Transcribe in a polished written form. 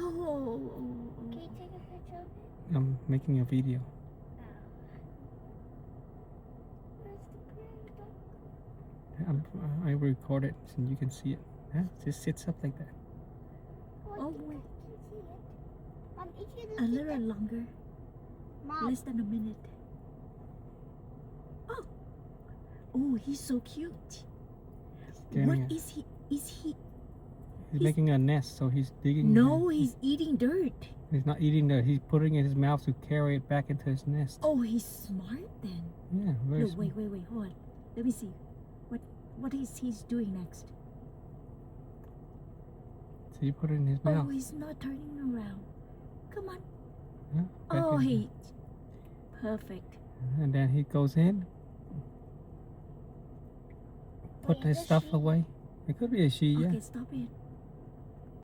Oh. Can you take a picture of it? I'm making a video. Where's the prairie dog? I record it so you can see it. Huh? It just sits up like that. Oh, wait. I can see it. Mom, if you A look little at longer. Mom, Less than a minute. Oh, he's so cute. Standing What is he? He's making a nest, so he's digging. No, he's eating dirt. He's not eating dirt. He's putting it in his mouth to carry it back into his nest. Oh, he's smart then. Yeah, very No, smart. wait, hold on. Let me see. What is he doing next? So you put it in his Oh, mouth. he's not turning around. Come on. Huh? Back Oh, in. perfect. And then he goes in, put Wait, his is stuff she- away. It could be a she, yeah. Okay, stop it.